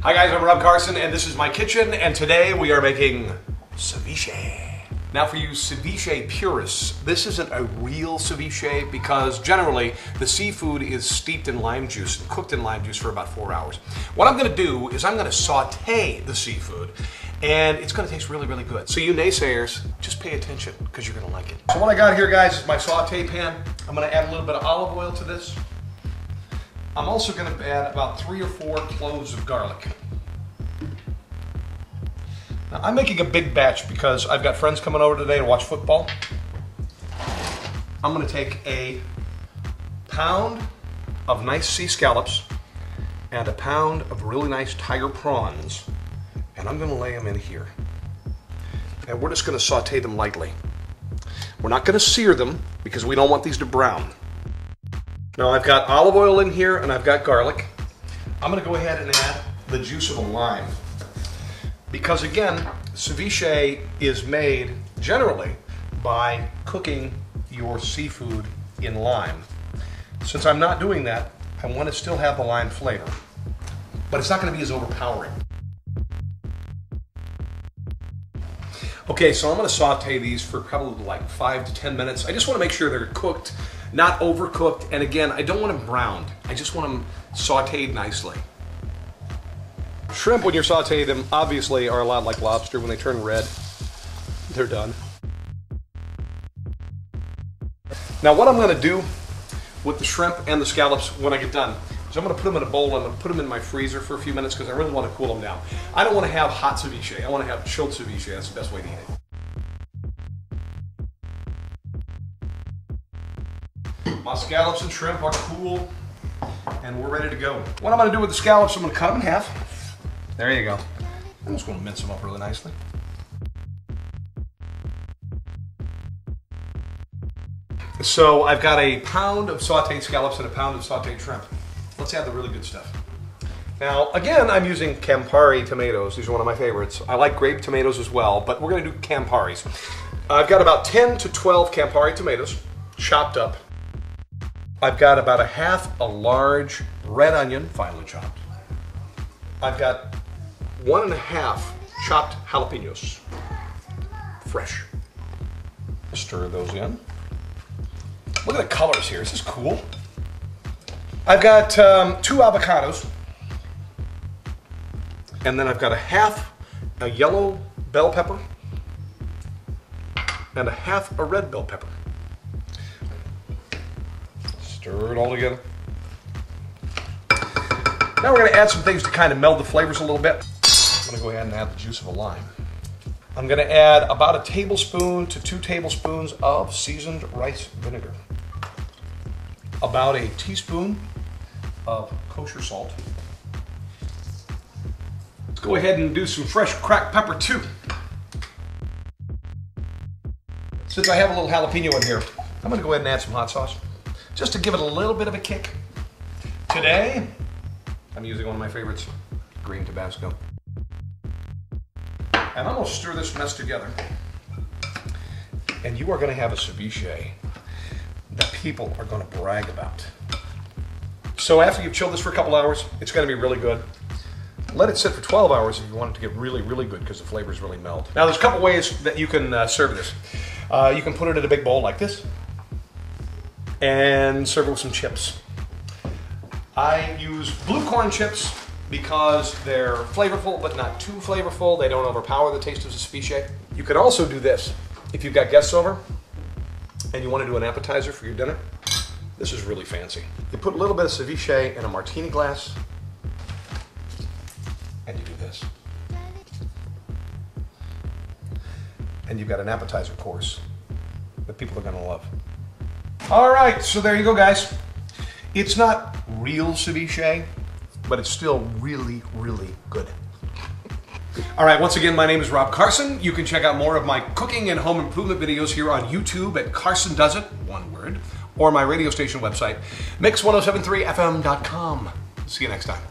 Hi guys, I'm Rob Carson and this is my kitchen, and today we are making ceviche. Now for you ceviche purists, this isn't a real ceviche because generally the seafood is steeped in lime juice and cooked in lime juice for about 4 hours. What I'm going to do is I'm going to saute the seafood and it's going to taste really, really good. So you naysayers, just pay attention because you're going to like it. So what I got here, guys, is my saute pan. I'm going to add a little bit of olive oil to this. I'm also going to add about 3 or 4 cloves of garlic. Now, I'm making a big batch because I've got friends coming over today to watch football. I'm going to take a pound of nice sea scallops and a pound of really nice tiger prawns, and I'm going to lay them in here. And we're just going to saute them lightly. We're not going to sear them because we don't want these to brown. Now I've got olive oil in here and I've got garlic. I'm going to go ahead and add the juice of a lime. Because again, ceviche is made generally by cooking your seafood in lime. Since I'm not doing that, I want to still have the lime flavor, but it's not going to be as overpowering. Okay, so I'm going to saute these for probably like 5 to 10 minutes. I just want to make sure they're cooked, not overcooked, and again, I don't want them browned. I just want them sauteed nicely. Shrimp, when you're sauteing them, obviously are a lot like lobster. When they turn red, they're done. Now what I'm going to do with the shrimp and the scallops when I get done is I'm going to put them in a bowl and I'm going to put them in my freezer for a few minutes because I really want to cool them down. I don't want to have hot ceviche. I want to have chilled ceviche. That's the best way to eat it. My scallops and shrimp are cool and we're ready to go. What I'm going to do with the scallops, I'm going to cut them in half. There you go. I'm just going to mince them up really nicely. So I've got a pound of sauteed scallops and a pound of sauteed shrimp. Let's add the really good stuff. Now, again, I'm using Campari tomatoes. These are one of my favorites. I like grape tomatoes as well, but we're going to do Camparis. I've got about 10 to 12 Campari tomatoes, chopped up. I've got about a large red onion, finely chopped. I've got 1½ chopped jalapenos, fresh. Stir those in. Look at the colors here. This is cool. I've got 2 avocados, and then I've got a yellow bell pepper and a red bell pepper. Stir it all together. Now we're going to add some things to kind of meld the flavors a little bit. I'm going to go ahead and add the juice of a lime. I'm going to add about 1 tablespoon to 2 tablespoons of seasoned rice vinegar. About 1 teaspoon of kosher salt. Let's go ahead and do some fresh cracked pepper too. Since I have a little jalapeno in here, I'm going to go ahead and add some hot sauce just to give it a little bit of a kick. Today, I'm using one of my favorites, green Tabasco. And I'm going to stir this mess together. And you are going to have a ceviche that people are going to brag about. So after you've chilled this for a couple hours, it's going to be really good. Let it sit for 12 hours if you want it to get really, really good because the flavors really meld. Now there's a couple ways that you can serve this. You can put it in a big bowl like this and serve it with some chips. I use blue corn chips because they're flavorful but not too flavorful. They don't overpower the taste of the ceviche. You could also do this if you've got guests over and you want to do an appetizer for your dinner. This is really fancy. You put a little bit of ceviche in a martini glass and you do this. And you've got an appetizer course that people are going to love. All right, so there you go, guys. It's not real ceviche, but it's still really, really good. All right, once again, my name is Rob Carson. You can check out more of my cooking and home improvement videos here on YouTube at Carson Does It, one word, or my radio station website, mix1073fm.com. See you next time.